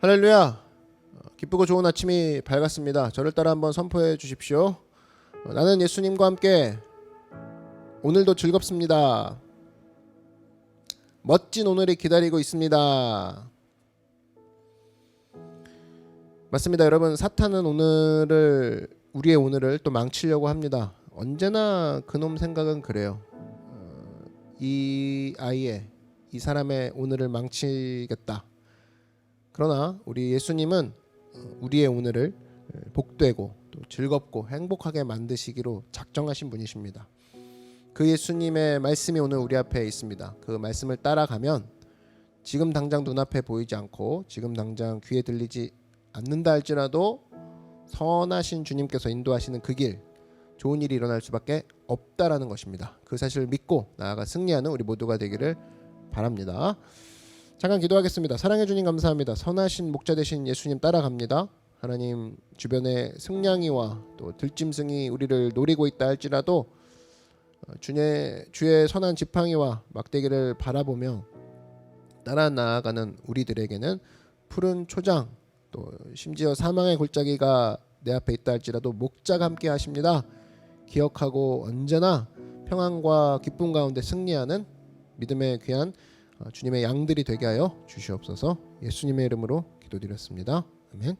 할렐루야. 기쁘고 좋은 아침이 밝았습니다. 저를 따라 한번 선포해 주십시오. 나는 예수님과 함께 오늘도 즐겁습니다. 멋진 오늘이 기다리고 있습니다. 맞습니다. 여러분, 사탄은 우리의 오늘을 또 망치려고 합니다. 언제나 그놈 생각은 그래요. 이 사람의 오늘을 망치겠다. 그러나 우리 예수님은 우리의 오늘을 복되고 또 즐겁고 행복하게 만드시기로 작정하신 분이십니다. 그 예수님의 말씀이 오늘 우리 앞에 있습니다. 그 말씀을 따라가면 지금 당장 눈앞에 보이지 않고 지금 당장 귀에 들리지 않는다 할지라도 선하신 주님께서 인도하시는 그 길, 좋은 일이 일어날 수밖에 없다라는 것입니다. 그 사실을 믿고 나아가 승리하는 우리 모두가 되기를 바랍니다. 잠깐 기도하겠습니다. 사랑해 주님 감사합니다. 선하신 목자 되신 예수님 따라갑니다. 하나님, 주변에 승냥이와 또 들짐승이 우리를 노리고 있다 할지라도 주의 선한 지팡이와 막대기를 바라보며 따라 나아가는 우리들에게는 푸른 초장, 또 심지어 사망의 골짜기가 내 앞에 있다 할지라도 목자가 함께 하십니다. 기억하고 언제나 평안과 기쁨 가운데 승리하는 믿음의 귀한 주님의 양들이 되게 하여 주시옵소서. 예수님의 이름으로 기도드렸습니다. 아멘.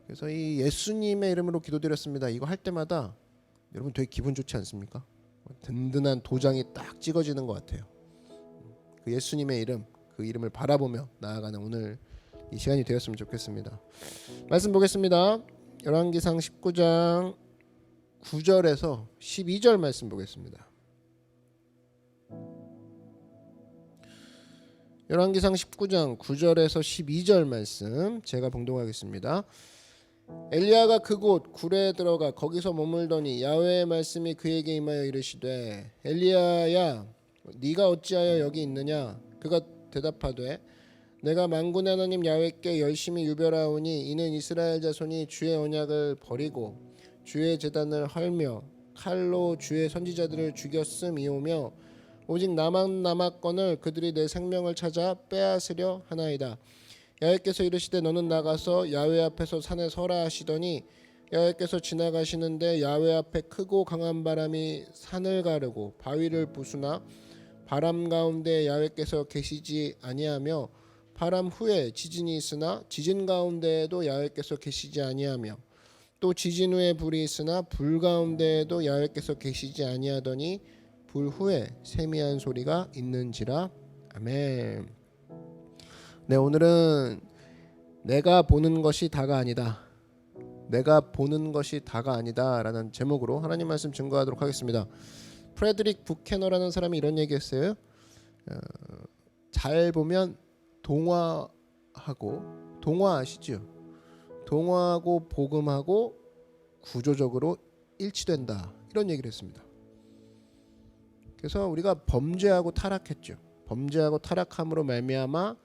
그래서 이 예수님의 이름으로 기도드렸습니다. 이거 할 때마다 여러분 되게 기분 좋지 않습니까? 든든한 도장이 딱 찍어지는 것 같아요. 그 예수님의 이름, 그 이름을 바라보며 나아가는 오늘 이 시간이 되었으면 좋겠습니다. 말씀 보겠습니다. 열왕기상 19장 9절에서 12절 말씀 보겠습니다. 열왕기상 19장 9절에서 12절 말씀 제가 봉독하겠습니다. 엘리야가 그곳 굴에 들어가 거기서 머물더니 야훼의 말씀이 그에게 임하여 이르시되 엘리야야 네가 어찌하여 여기 있느냐. 그가 대답하되 내가 만군의 하나님 야훼께 열심히 유별하오니 이는 이스라엘 자손이 주의 언약을 버리고 주의 제단을 헐며 칼로 주의 선지자들을 죽였음이오며 오직 나만 남았거늘 그들이 내 생명을 찾아 빼앗으려 하나이다. 야훼께서 이르시되 너는 나가서 야훼 앞에서 산에 서라 하시더니 야훼께서 지나가시는데 야훼 앞에 크고 강한 바람이 산을 가르고 바위를 부수나 바람 가운데 야훼께서 계시지 아니하며 바람 후에 지진이 있으나 지진 가운데에도 야훼께서 계시지 아니하며 또 지진 후에 불이 있으나 불 가운데에도 야훼께서 계시지 아니하더니 불 후에 세미한 소리가 있는지라. 아멘. 네, 오늘은 내가 보는 것이 다가 아니다. 내가 보는 것이 다가 아니다 라는 제목으로 하나님 말씀 증거하도록 하겠습니다. 프레드릭 부캐너라는 사람이 이런 얘기했어요. 잘 보면 동화 아시죠? 동화하고 복음하고 구조적으로 일치된다 이런 얘기를 했습니다. 그래서 우리가 범죄하고 타락했죠. 범죄하고 타락함으로 말미암아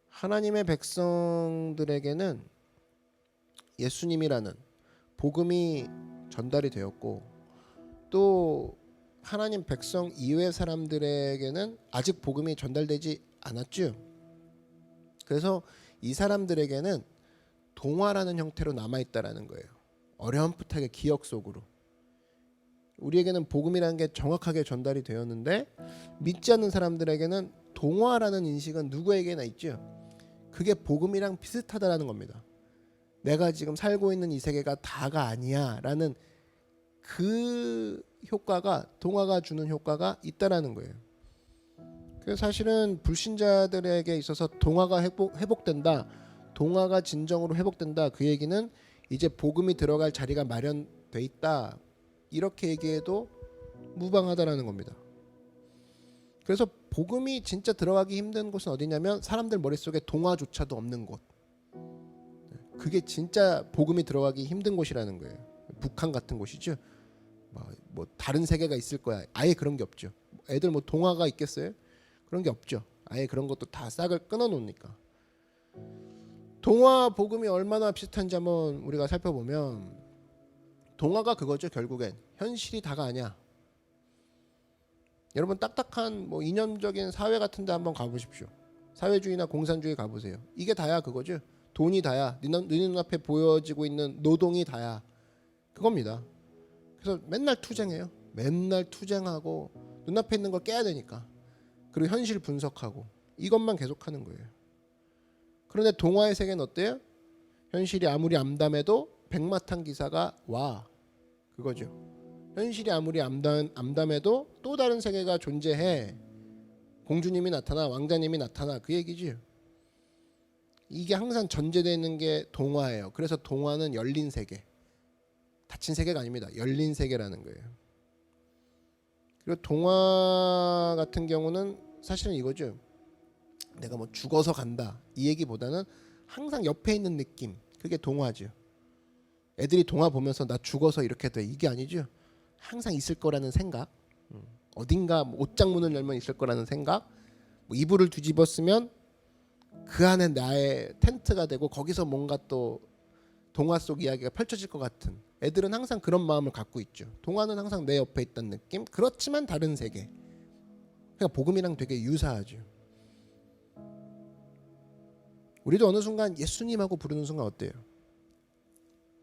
하나님의 백성들에게는 예수님이라는 복음이 전달이 되었고 또 하나님 백성 이외 사람들에게는 아직 복음이 전달되지 않았죠. 그래서 이 사람들에게는 동화라는 형태로 남아있다라는 거예요. 어렴풋하게 기억 속으로. 우리에게는 복음이라는 게 정확하게 전달이 되었는데 믿지 않는 사람들에게는 동화라는 인식은 누구에게나 있죠. 그게 복음이랑 비슷하다라는 겁니다. 내가 지금 살고 있는 이 세계가 다가 아니야 라는 그 효과가, 동화가 주는 효과가 있다라는 거예요. 그래서 사실은 불신자들에게 있어서 동화가 회복된다, 동화가 진정으로 회복된다, 그 얘기는 이제 복음이 들어갈 자리가 마련돼 있다 이렇게 얘기해도 무방하다라는 겁니다. 그래서 복음이 진짜 들어가기 힘든 곳은 어디냐면 사람들 머릿속에 동화조차도 없는 곳. 그게 진짜 복음이 들어가기 힘든 곳이라는 거예요. 북한 같은 곳이죠. 뭐 다른 세계가 있을 거야. 아예 그런 게 없죠. 애들 뭐 동화가 있겠어요? 그런 게 없죠. 아예 그런 것도 다 싹을 끊어 놓으니까. 동화 복음이 얼마나 비슷한지 한번 우리가 살펴보면 동화가 그거죠. 결국엔 현실이 다가 아니야. 여러분 딱딱한 뭐 이념적인 사회 같은 데 한번 가보십시오. 사회주의나 공산주의 가보세요. 이게 다야 그거죠. 돈이 다야. 네 눈앞에 보여지고 있는 노동이 다야. 그겁니다. 그래서 맨날 투쟁해요. 맨날 투쟁하고 눈앞에 있는 걸 깨야 되니까. 그리고 현실 분석하고 이것만 계속하는 거예요. 그런데 동화의 세계는 어때요? 현실이 아무리 암담해도 백마탄 기사가 와. 그거죠. 현실이 아무리 암담해도 또 다른 세계가 존재해. 공주님이 나타나, 왕자님이 나타나, 그 얘기지. 이게 항상 전제되어 있는 게 동화예요. 그래서 동화는 열린 세계, 닫힌 세계가 아닙니다. 열린 세계라는 거예요. 그리고 동화 같은 경우는 사실은 이거죠. 내가 뭐 죽어서 간다 이 얘기보다는 항상 옆에 있는 느낌, 그게 동화죠. 애들이 동화 보면서 나 죽어서 이렇게 돼, 이게 아니죠. 항상 있을 거라는 생각, 어딘가 뭐 옷장문을 열면 있을 거라는 생각, 뭐 이불을 뒤집어 쓰면 그 안에 나의 텐트가 되고 거기서 뭔가 또 동화 속 이야기가 펼쳐질 것 같은, 애들은 항상 그런 마음을 갖고 있죠. 동화는 항상 내 옆에 있다는 느낌, 그렇지만 다른 세계. 그러니까 복음이랑 되게 유사하죠. 우리도 어느 순간 예수님하고 부르는 순간 어때요?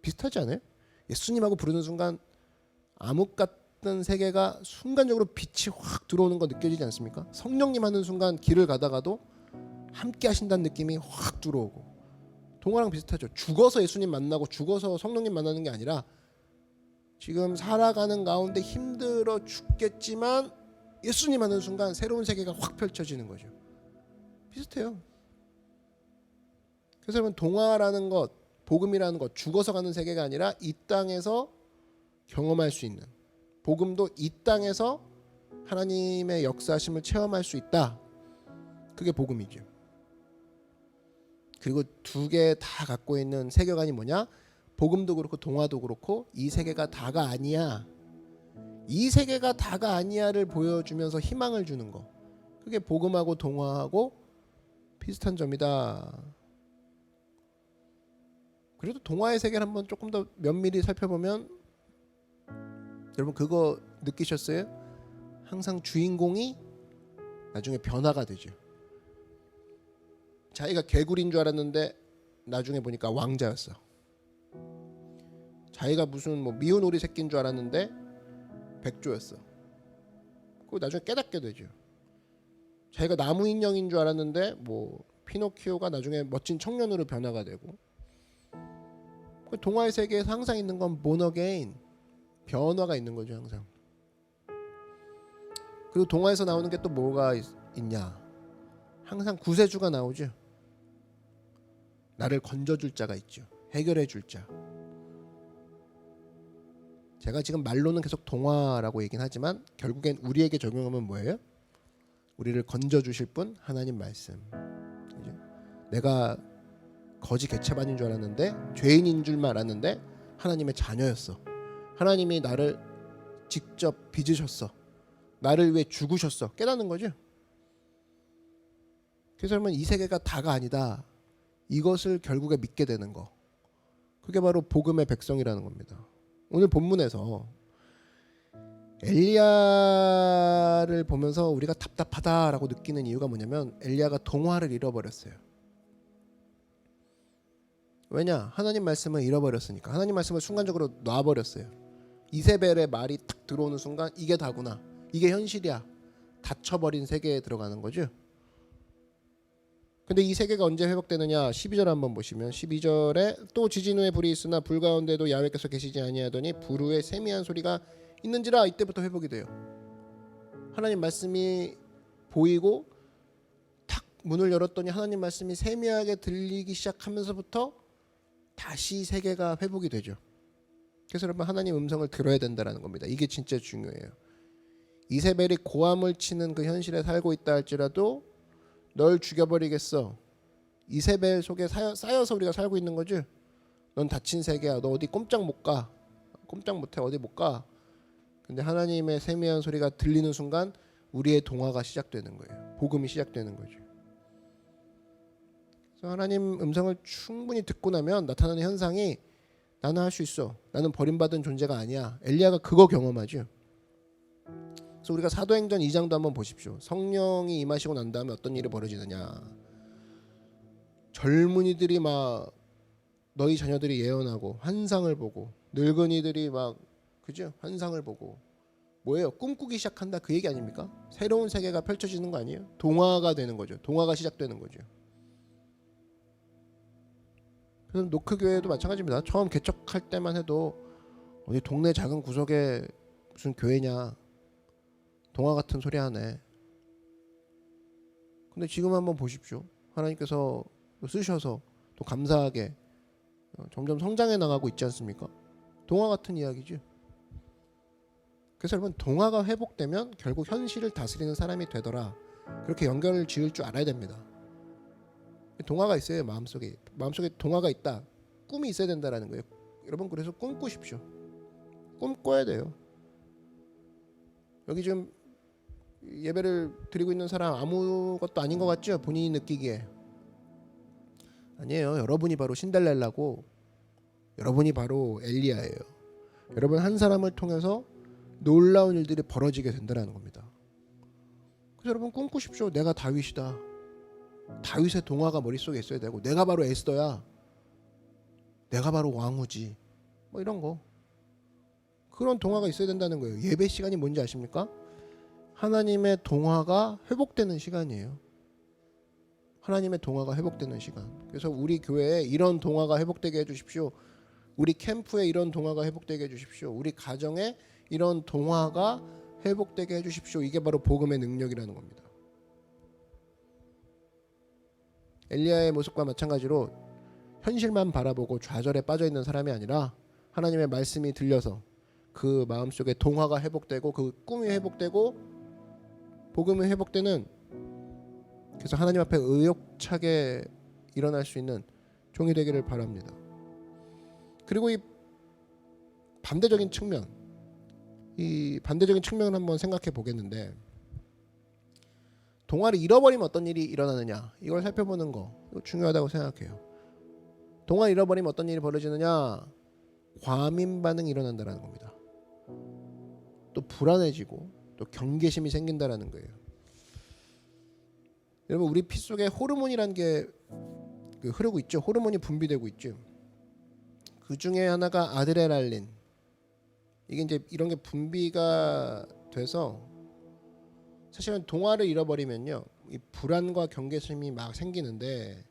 비슷하지 않아요? 예수님하고 부르는 순간 암흑 같은 세계가 순간적으로 빛이 확 들어오는 거 느껴지지 않습니까? 성령님 하는 순간 길을 가다가도 함께 하신다는 느낌이 확 들어오고. 동화랑 비슷하죠. 죽어서 예수님 만나고 죽어서 성령님 만나는 게 아니라 지금 살아가는 가운데 힘들어 죽겠지만 예수님 하는 순간 새로운 세계가 확 펼쳐지는 거죠. 비슷해요. 그래서 여러분, 동화라는 것, 복음이라는 것, 죽어서 가는 세계가 아니라 이 땅에서 경험할 수 있는, 복음도 이 땅에서 하나님의 역사하심을 체험할 수 있다. 그게 복음이죠. 그리고 두 개 다 갖고 있는 세계관이 뭐냐? 복음도 그렇고 동화도 그렇고 이 세계가 다가 아니야. 이 세계가 다가 아니야를 보여주면서 희망을 주는 거. 그게 복음하고 동화하고 비슷한 점이다. 그래도 동화의 세계를 한번 조금 더 면밀히 살펴보면 여러분 그거 느끼셨어요? 항상 주인공이 나중에 변화가 되죠. 자기가 개구리인 줄 알았는데 나중에 보니까 왕자였어. 자기가 무슨 뭐 미운 오리 새끼인 줄 알았는데 백조였어. 그거 나중에 깨닫게 되죠. 자기가 나무 인형인 줄 알았는데 뭐 피노키오가 나중에 멋진 청년으로 변화가 되고. 그 동화의 세계에서 항상 있는 건 born again, 변화가 있는 거죠 항상. 그리고 동화에서 나오는 게 또 뭐가 있냐? 항상 구세주가 나오죠. 나를 건져줄 자가 있죠. 해결해줄 자. 제가 지금 말로는 계속 동화라고 얘기는 하지만 결국엔 우리에게 적용하면 뭐예요? 우리를 건져주실 분, 하나님 말씀. 그죠? 내가 거지 개체반인 줄 알았는데, 죄인인 줄만 알았는데 하나님의 자녀였어. 하나님이 나를 직접 빚으셨어. 나를 위해 죽으셨어. 깨닫는 거죠. 그래서 여러분, 이 세계가 다가 아니다. 이것을 결국에 믿게 되는 거. 그게 바로 복음의 백성이라는 겁니다. 오늘 본문에서 엘리야를 보면서 우리가 답답하다라고 느끼는 이유가 뭐냐면 엘리야가 동화를 잃어버렸어요. 왜냐? 하나님 말씀을 잃어버렸으니까. 하나님 말씀을 순간적으로 놔버렸어요. 이세벨의 말이 딱 들어오는 순간 이게 다구나. 이게 현실이야. 닫혀버린 세계에 들어가는 거죠. 근데 이 세계가 언제 회복되느냐? 12절 한번 보시면 12절에 또 지진 후에 불이 있으나 불 가운데도 야훼께서 계시지 아니하더니 불 후에 세미한 소리가 있는지라. 이때부터 회복이 돼요. 하나님 말씀이 보이고 탁 문을 열었더니 하나님 말씀이 세미하게 들리기 시작하면서부터 다시 세계가 회복이 되죠. 그래서 여러분, 하나님 음성을 들어야 된다는 겁니다. 이게 진짜 중요해요. 이세벨이 고함을 치는 그 현실에 살고 있다 할지라도 널 죽여버리겠어. 이세벨 속에 쌓여서 우리가 살고 있는 거지. 넌 닫힌 세계야. 너 어디 꼼짝 못 가. 꼼짝 못해. 어디 못 가. 근데 하나님의 세미한 소리가 들리는 순간 우리의 동화가 시작되는 거예요. 복음이 시작되는 거죠. 그래서 하나님 음성을 충분히 듣고 나면 나타나는 현상이 나는 할 수 있어. 나는 버림받은 존재가 아니야. 엘리야가 그거 경험하죠. 그래서 우리가 사도행전 2장도 한번 보십시오. 성령이 임하시고 난 다음에 어떤 일이 벌어지느냐. 젊은이들이 막 너희 자녀들이 예언하고 환상을 보고, 늙은이들이 막 그죠? 환상을 보고, 뭐예요? 꿈꾸기 시작한다, 그 얘기 아닙니까? 새로운 세계가 펼쳐지는 거 아니에요? 동화가 되는 거죠. 동화가 시작되는 거죠. 그래서 노크 교회도 마찬가지입니다. 처음 개척할 때만 해도 어디 동네 작은 구석에 무슨 교회냐, 동화 같은 소리 하네. 근데 지금 한번 보십시오. 하나님께서 쓰셔서 또 감사하게 점점 성장해 나가고 있지 않습니까? 동화 같은 이야기죠. 그래서 여러분, 동화가 회복되면 결국 현실을 다스리는 사람이 되더라. 그렇게 연결을 지을 줄 알아야 됩니다. 동화가 있어요. 마음속에 동화가 있다. 꿈이 있어야 된다라는 거예요. 여러분, 그래서 꿈꾸십시오. 꿈꿔야 돼요. 여기 지금 예배를 드리고 있는 사람 아무것도 아닌 것 같죠? 본인이 느끼기에. 아니에요. 여러분이 바로 신데렐라고, 여러분이 바로 엘리야예요. 여러분 한 사람을 통해서 놀라운 일들이 벌어지게 된다는 겁니다. 그래서 여러분 꿈꾸십시오. 내가 다윗이다. 다윗의 동화가 머릿속에 있어야 되고, 내가 바로 에스더야. 내가 바로 왕후지. 뭐 이런 거. 그런 동화가 있어야 된다는 거예요. 예배 시간이 뭔지 아십니까? 하나님의 동화가 회복되는 시간이에요. 하나님의 동화가 회복되는 시간. 그래서 우리 교회에 이런 동화가 회복되게 해주십시오. 우리 캠프에 이런 동화가 회복되게 해주십시오. 우리 가정에 이런 동화가 회복되게 해주십시오. 이게 바로 복음의 능력이라는 겁니다. 엘리야의 모습과 마찬가지로 현실만 바라보고 좌절에 빠져있는 사람이 아니라 하나님의 말씀이 들려서 그 마음속에 동화가 회복되고 그 꿈이 회복되고 복음이 회복되는, 그래서 하나님 앞에 의욕차게 일어날 수 있는 종이 되기를 바랍니다. 그리고 이 반대적인 측면을 한번 생각해 보겠는데, 동화를 잃어버리면 어떤 일이 일어나느냐, 이걸 살펴보는 거, 이거 중요하다고 생각해요. 동화를 잃어버리면 어떤 일이 벌어지느냐, 과민 반응이 일어난다는 겁니다. 또 불안해지고 또 경계심이 생긴다는 거예요. 여러분, 우리 피 속에 호르몬이라는 게 흐르고 있죠. 호르몬이 분비되고 있죠. 그 중에 하나가 아드레날린. 이게 이제 이런 게 분비가 돼서, 사실은 동화를 잃어버리면요, 이 불안과 경계심이 막 생기는데,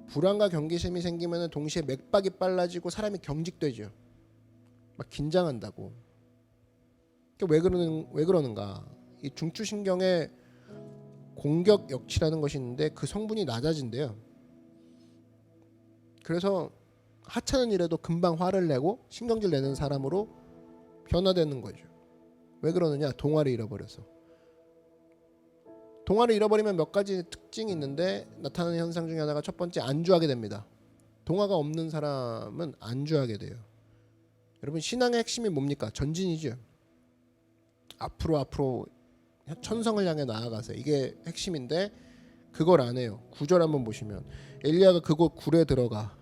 불안과 경계심이 생기면 동시에 맥박이 빨라지고 사람이 경직되죠. 막 긴장한다고. 왜 그러는가? 이 중추신경의 공격 역치라는 것이 있는데 그 성분이 낮아진대요. 그래서 하찮은 일에도 금방 화를 내고 신경질 내는 사람으로 변화되는 거죠. 왜 그러느냐? 동화를 잃어버려서. 동화를 잃어버리면 몇 가지 특징이 있는데, 나타나는 현상 중에 하나가, 첫 번째, 안주하게 됩니다. 동화가 없는 사람은 안주하게 돼요. 여러분, 신앙의 핵심이 뭡니까? 전진이죠. 앞으로 천성을 향해 나아가세요. 이게 핵심인데 그걸 안 해요. 9절 한번 보시면, 엘리야가 그곳 굴에 들어가,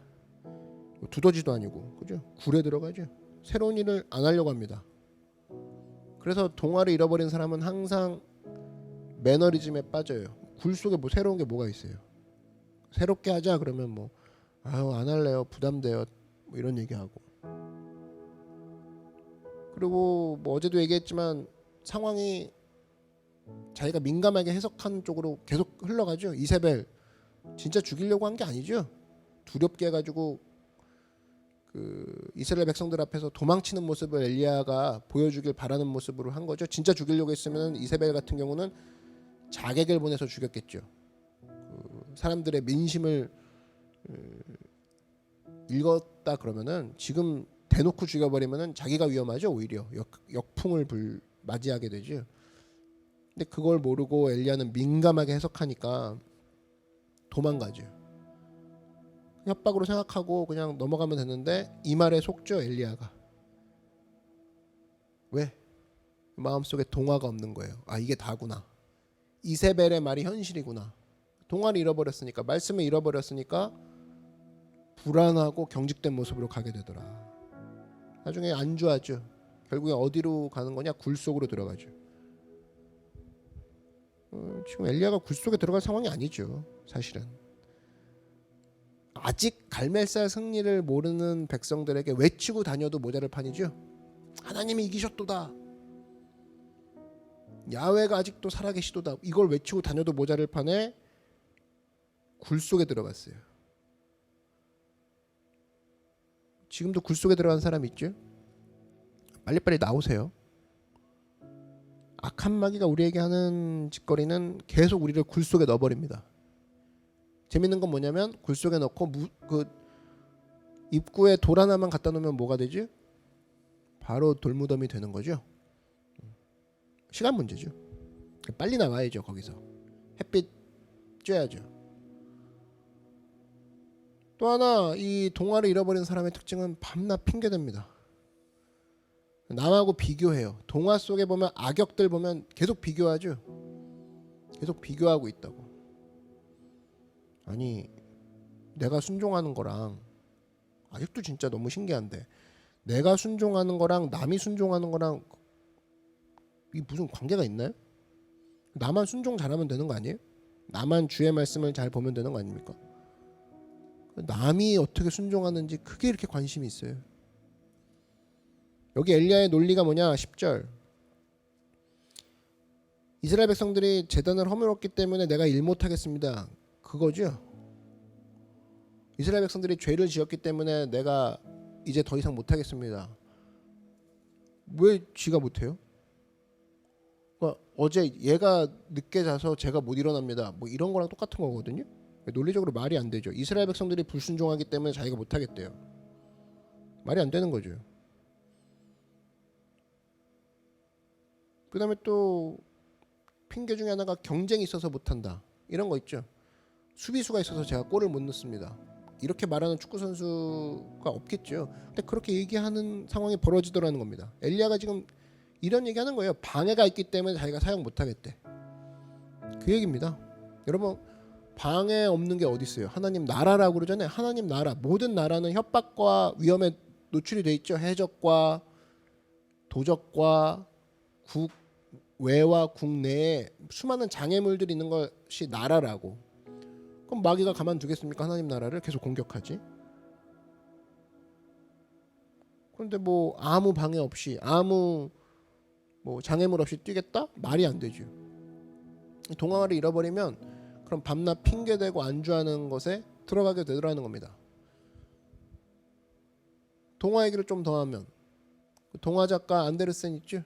두더지도 아니고, 그죠? 굴에 들어가죠. 새로운 일을 안 하려고 합니다. 그래서 동화를 잃어버린 사람은 항상 매너리즘에 빠져요. 굴 속에 뭐 새로운 게 뭐가 있어요? 새롭게 하자 그러면 뭐 안 할래요, 부담돼요, 뭐 이런 얘기하고. 그리고 뭐 어제도 얘기했지만 상황이 자기가 민감하게 해석한 쪽으로 계속 흘러가죠. 이세벨 진짜 죽이려고 한 게 아니죠. 두렵게 해가지고 그 이스라엘 백성들 앞에서 도망치는 모습을 엘리야가 보여주길 바라는 모습으로 한 거죠. 진짜 죽이려고 했으면 이세벨 같은 경우는 자객을 보내서 죽였겠죠. 사람들의 민심을 읽었다 그러면은, 지금 대놓고 죽여버리면은 자기가 위험하죠. 오히려 역풍을 맞이하게 되죠. 근데 그걸 모르고 엘리야는 민감하게 해석하니까 도망가죠. 협박으로 생각하고 그냥 넘어가면 되는데, 이 말에 속죠, 엘리야가. 왜? 마음속에 동화가 없는 거예요. 아, 이게 다구나. 이세벨의 말이 현실이구나. 동화를 잃어버렸으니까, 말씀을 잃어버렸으니까 불안하고 경직된 모습으로 가게 되더라. 나중에 안주하죠. 결국에 어디로 가는 거냐? 굴 속으로 들어가죠. 지금 엘리야가 굴 속에 들어갈 상황이 아니죠. 사실은 아직 갈멜살 승리를 모르는 백성들에게 외치고 다녀도 모자랄 판이죠. 하나님이 이기셨도다. 야훼가 아직도 살아계시도다. 이걸 외치고 다녀도 모자랄 판에 굴 속에 들어갔어요. 지금도 굴 속에 들어간 사람 있죠? 빨리빨리 나오세요. 악한 마귀가 우리에게 하는 짓거리는 계속 우리를 굴 속에 넣어버립니다. 재밌는 건 뭐냐면 굴 속에 넣고 그 입구에 돌 하나만 갖다 놓으면 뭐가 되지? 바로 돌무덤이 되는 거죠. 시간 문제죠. 빨리 나와야죠. 거기서 햇빛 쬐야죠. 또 하나 이 동화를 잃어버린 사람의 특징은 밤낮 핑계댑니다. 남하고 비교해요. 동화 속에 보면 악역들 보면 계속 비교하죠. 계속 비교하고 있다고. 아니 내가 순종하는 거랑 아직도 진짜 너무 신기한데 내가 순종하는 거랑 남이 순종하는 거랑 이 무슨 관계가 있나요? 나만 순종 잘하면 되는 거 아니에요? 나만 주의 말씀을 잘 보면 되는 거 아닙니까? 남이 어떻게 순종하는지 그게 이렇게 관심이 있어요. 여기 엘리야의 논리가 뭐냐? 10절 이스라엘 백성들이 제단을 허물었기 때문에 내가 일 못하겠습니다. 그거죠. 이스라엘 백성들이 죄를 지었기 때문에 내가 이제 더 이상 못하겠습니다. 왜 쥐가 못해요? 그러니까 어제 얘가 늦게 자서 제가 못 일어납니다. 뭐 이런 거랑 똑같은 거거든요. 논리적으로 말이 안 되죠. 이스라엘 백성들이 불순종하기 때문에 자기가 못하겠대요. 말이 안 되는 거죠. 그 다음에 또 핑계 중에 하나가 경쟁이 있어서 못한다. 이런 거 있죠. 수비수가 있어서 제가 골을 못 넣습니다. 이렇게 말하는 축구 선수가 없겠죠. 근데 그렇게 얘기하는 상황이 벌어지더라는 겁니다. 엘리야가 지금 이런 얘기하는 거예요. 방해가 있기 때문에 자기가 사용 못하겠대. 그 얘기입니다. 여러분 방해 없는 게 어디 있어요? 하나님 나라라고 그러잖아요. 하나님 나라 모든 나라는 협박과 위험에 노출이 돼 있죠. 해적과 도적과 국외와 국내에 수많은 장애물들이 있는 것이 나라라고. 그럼 마귀가 가만두겠습니까? 하나님 나라를 계속 공격하지. 그런데 뭐 아무 방해 없이 아무 뭐 장애물 없이 뛰겠다? 말이 안 되죠. 동화를 잃어버리면 그럼 밤낮 핑계대고 안주하는 것에 들어가게 되더라는 겁니다. 동화 얘기를 좀 더 하면 동화 작가 안데르센 있죠?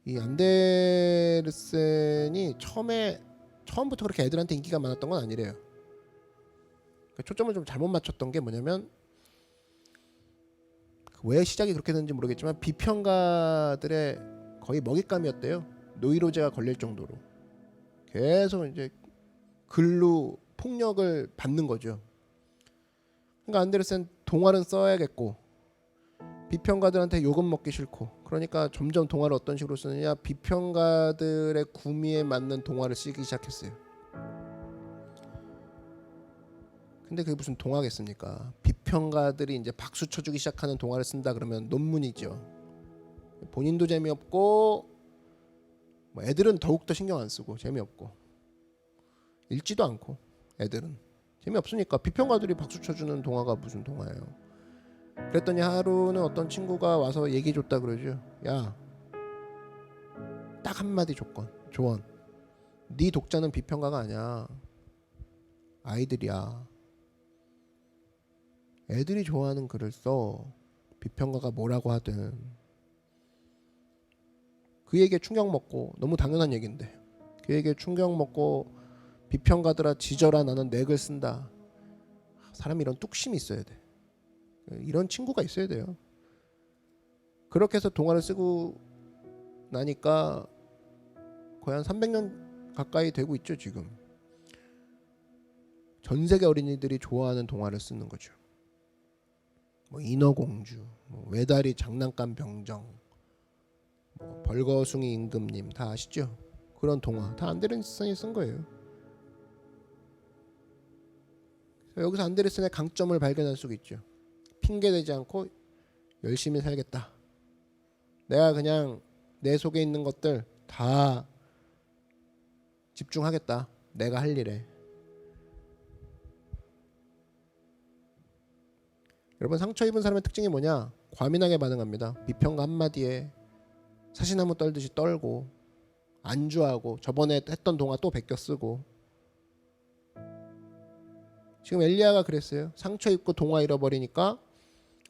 이 안데르센이 처음부터 그렇게 애들한테 인기가 많았던 건 아니래요. 그러니까 초점을 좀 잘못 맞췄던 게 뭐냐면 왜 시작이 그렇게 됐는지 모르겠지만 비평가들의 거의 먹잇감이었대요. 노이로제가 걸릴 정도로 계속 이제 글로 폭력을 받는 거죠. 그러니까 안데르센 동화는 써야겠고 비평가들한테 욕은 먹기 싫고 그러니까 점점 동화를 어떤 식으로 쓰느냐 비평가들의 구미에 맞는 동화를 쓰기 시작했어요. 근데 그게 무슨 동화겠습니까? 비평가들이 이제 박수 쳐주기 시작하는 동화를 쓴다 그러면 논문이죠. 본인도 재미없고 뭐 애들은 더욱더 신경 안 쓰고 재미없고 읽지도 않고 애들은 재미없으니까 비평가들이 박수 쳐주는 동화가 무슨 동화예요. 그랬더니 하루는 어떤 친구가 와서 얘기해 줬다 그러죠. 야, 딱 한마디 조언. 네 독자는 비평가가 아니야. 아이들이야. 애들이 좋아하는 글을 써. 비평가가 뭐라고 하든. 그 얘기에 충격 먹고 너무 당연한 얘기인데 그 얘기에 충격 먹고 비평가들아 지져라 나는 내 글 쓴다. 사람이 이런 뚝심이 있어야 돼. 이런 친구가 있어야 돼요. 그렇게 해서 동화를 쓰고 나니까 거의 한 300년 가까이 되고 있죠 지금. 전 세계 어린이들이 좋아하는 동화를 쓰는 거죠. 뭐 인어공주, 뭐 외다리 장난감 병정, 뭐 벌거숭이 임금님 다 아시죠? 그런 동화 다 안데르센이 쓴 거예요. 여기서 안데르센의 강점을 발견할 수 있죠. 핑계대지 않고 열심히 살겠다. 내가 그냥 내 속에 있는 것들 다 집중하겠다. 내가 할 일에. 여러분, 상처 입은 사람의 특징이 뭐냐? 과민하게 반응합니다. 비평가 한마디에 사시나무 떨듯이 떨고 안주하고 저번에 했던 동화 또 베껴 쓰고. 지금 엘리야가 그랬어요. 상처 입고 동화 잃어버리니까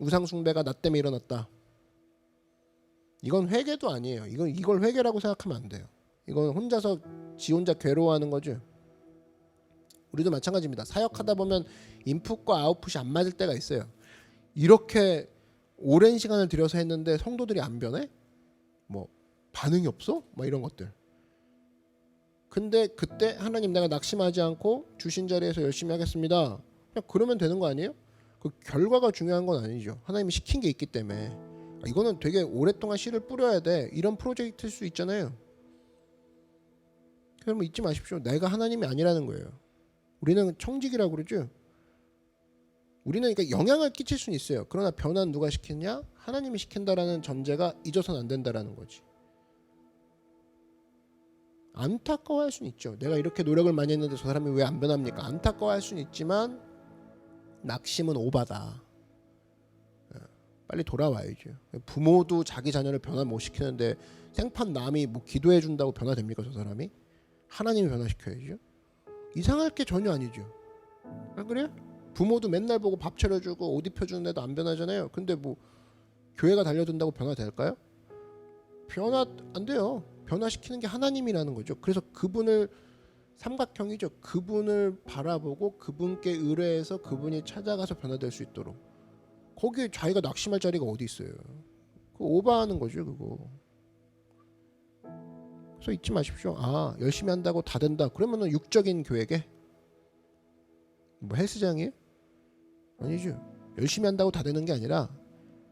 우상 숭배가 나 때문에 일어났다. 이건 회개도 아니에요. 이걸 회개라고 생각하면 안 돼요. 이건 혼자서 지 혼자 괴로워하는 거죠. 우리도 마찬가지입니다. 사역하다 보면 인풋과 아웃풋이 안 맞을 때가 있어요. 이렇게 오랜 시간을 들여서 했는데 성도들이 안 변해? 뭐 반응이 없어? 막 이런 것들. 근데 그때 하나님 내가 낙심하지 않고 주신 자리에서 열심히 하겠습니다. 그냥 그러면 되는 거 아니에요? 그 결과가 중요한 건 아니죠. 하나님이 시킨 게 있기 때문에. 이거는 되게 오랫동안 씨를 뿌려야 돼. 이런 프로젝트일 수 있잖아요. 그러면 잊지 마십시오. 내가 하나님이 아니라는 거예요. 우리는 청직이라고 그러죠. 우리는 그러니까 영향을 끼칠 수는 있어요. 그러나 변화는 누가 시켰냐? 하나님이 시킨다라는 전제가 잊어서는 안 된다라는 거지. 안타까워할 수는 있죠. 내가 이렇게 노력을 많이 했는데 저 사람이 왜 안 변합니까? 안타까워할 수는 있지만 낙심은 오바다. 빨리 돌아와야죠. 부모도 자기 자녀를 변화 못 시키는데 생판 남이 뭐 기도해 준다고 변화됩니까? 저 사람이? 하나님이 변화시켜야죠. 이상할 게 전혀 아니죠. 안 그래요? 부모도 맨날 보고 밥 차려주고 옷 입혀주는 애도 안 변하잖아요. 근데 뭐 교회가 달려든다고 변화될까요? 변화 안 돼요. 변화시키는 게 하나님이라는 거죠. 그래서 그분을 삼각형이죠. 그분을 바라보고 그분께 의뢰해서 그분이 찾아가서 변화될 수 있도록. 거기에 자기가 낙심할 자리가 어디 있어요. 그거 오버하는 거죠. 그거. 그래서 잊지 마십시오. 아, 열심히 한다고 다 된다. 그러면은 육적인 교회게 뭐 헬스장이에요? 아니죠. 열심히 한다고 다 되는 게 아니라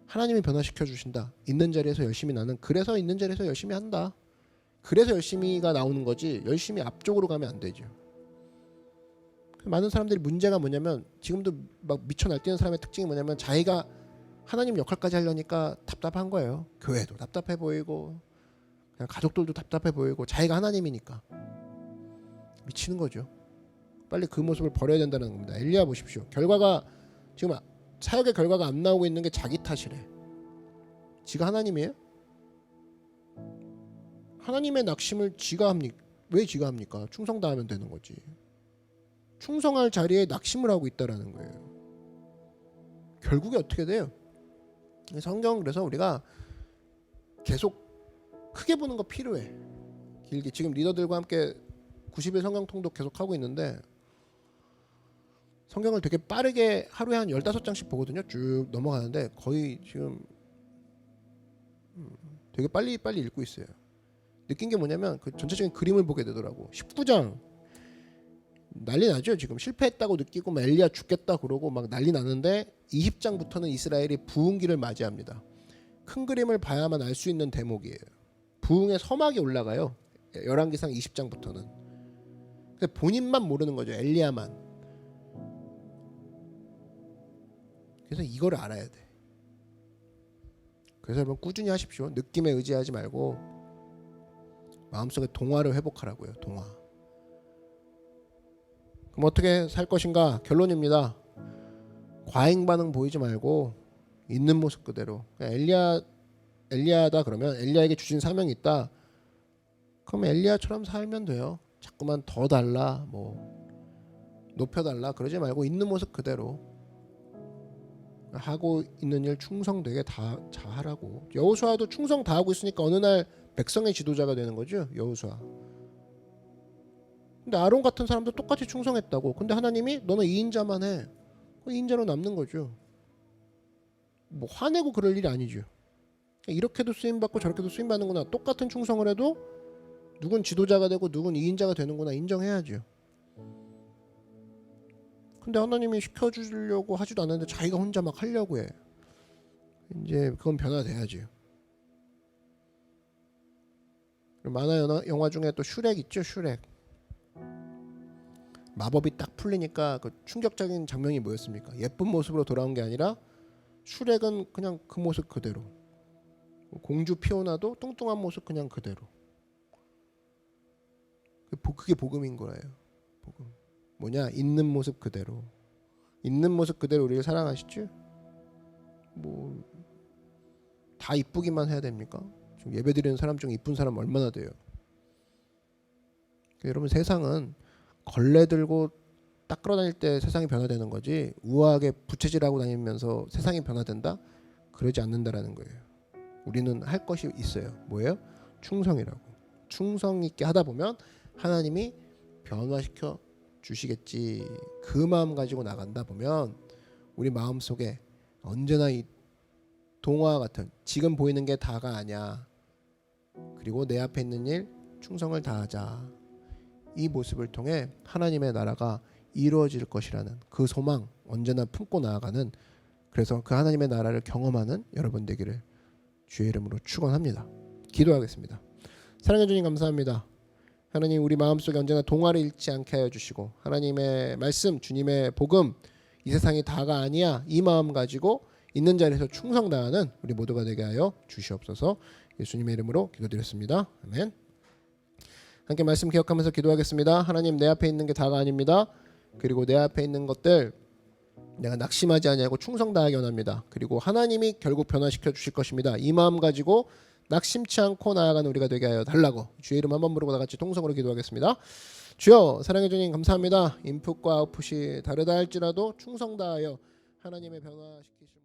하나님이 변화시켜 주신다. 있는 자리에서 열심히 나는 그래서 있는 자리에서 열심히 한다. 그래서 열심히가 나오는 거지. 열심히 앞쪽으로 가면 안 되죠. 많은 사람들이 문제가 뭐냐면 지금도 막 미쳐 날뛰는 사람의 특징이 뭐냐면 자기가 하나님 역할까지 하려니까 답답한 거예요. 교회도 답답해 보이고 그냥 가족들도 답답해 보이고 자기가 하나님이니까 미치는 거죠. 빨리 그 모습을 버려야 된다는 겁니다. 엘리야 보십시오. 결과가 지금 사역의 결과가 안 나오고 있는 게 자기 탓이래. 지가 하나님이에요? 하나님의 낙심을 지가 합니까? 왜 지가 합니까? 충성 다하면 되는 거지. 충성할 자리에 낙심을 하고 있다라는 거예요. 결국에 어떻게 돼요? 성경 그래서 우리가 계속 크게 보는 거 필요해. 길게 지금 리더들과 함께 90일 성경 통독 계속 하고 있는데 성경을 되게 빠르게 하루에 한 15장씩 보거든요. 쭉 넘어가는데 거의 지금 되게 빨리 읽고 있어요. 느낀 게 뭐냐면 그 전체적인 그림을 보게 되더라고. 19장 난리 나죠. 지금 실패했다고 느끼고 막 엘리야 죽겠다 그러고 막 난리 나는데 20장부터는 이스라엘이 부흥기를 맞이합니다. 큰 그림을 봐야만 알 수 있는 대목이에요. 부흥의 서막이 올라가요. 열왕기상 20장부터는. 근데 본인만 모르는 거죠. 엘리야만. 그래서 이거를 알아야 돼. 그래서 여러분 꾸준히 하십시오. 느낌에 의지하지 말고 마음속에 동화를 회복하라고요. 동화. 그럼 어떻게 살 것인가? 결론입니다. 과잉 반응 보이지 말고 있는 모습 그대로. 엘리야다 그러면 엘리야에게 주신 사명이 있다. 그럼 엘리야처럼 살면 돼요. 자꾸만 더 달라, 뭐 높여달라 그러지 말고 있는 모습 그대로 하고 있는 일 충성되게 다 하라고. 여호수아도 충성 다 하고 있으니까 어느 날 백성의 지도자가 되는 거죠. 여호수아. 근데 아론 같은 사람도 똑같이 충성했다고. 근데 하나님이 너는 2인자만 해. 2인자로 남는 거죠. 뭐 화내고 그럴 일이 아니죠. 이렇게도 쓰임받고 저렇게도 쓰임받는구나. 똑같은 충성을 해도 누군 지도자가 되고 누군 2인자가 되는구나 인정해야죠. 근데 하나님이 시켜주려고 하지도 않는데 자기가 혼자 막 하려고 해. 이제 그건 변화돼야죠. 만화 영화 중에 또 슈렉 있죠. 슈렉. 마법이 딱 풀리니까 그 충격적인 장면이 뭐였습니까? 예쁜 모습으로 돌아온 게 아니라 슈렉은 그냥 그 모습 그대로. 공주 피오나도 뚱뚱한 모습 그냥 그대로. 그게 복음인 거예요. 복음. 뭐냐? 있는 모습 그대로. 있는 모습 그대로 우리를 사랑하시죠? 뭐 다 이쁘기만 해야 됩니까? 지금 예배드리는 사람 중 이쁜 사람 얼마나 돼요? 여러분 세상은 걸레 들고 딱 끌어다닐 때 세상이 변화되는 거지 우아하게 부채질하고 다니면서 세상이 변화된다? 그러지 않는다라는 거예요. 우리는 할 것이 있어요. 뭐예요? 충성이라고. 충성 있게 하다 보면 하나님이 변화시켜 주시겠지. 그 마음 가지고 나간다 보면 우리 마음속에 언제나 이 동화 같은 지금 보이는 게 다가 아니야. 그리고 내 앞에 있는 일 충성을 다하자. 이 모습을 통해 하나님의 나라가 이루어질 것이라는 그 소망 언제나 품고 나아가는 그래서 그 하나님의 나라를 경험하는 여러분 되기를 주의 이름으로 축원합니다. 기도하겠습니다. 사랑해 주님 감사합니다. 하나님 우리 마음속에 언제나 동화를 잃지 않게 하여 주시고 하나님의 말씀 주님의 복음 이 세상이 다가 아니야 이 마음 가지고 있는 자리에서 충성 다하는 우리 모두가 되게 하여 주시옵소서. 예수님의 이름으로 기도드렸습니다. 아멘. 함께 말씀 기억하면서 기도하겠습니다. 하나님 내 앞에 있는 게 다가 아닙니다. 그리고 내 앞에 있는 것들 내가 낙심하지 아니하고 충성 다하게 원합니다. 그리고 하나님이 결국 변화시켜 주실 것입니다. 이 마음 가지고 낙심치 않고 나아가는 우리가 되게 하여 달라고 주의 이름 한번 부르고 다 같이 통성으로 기도하겠습니다. 주여 사랑해 주님 감사합니다. 인풋과 아웃풋이 다르다 할지라도 충성 다하여 하나님의 변화시키실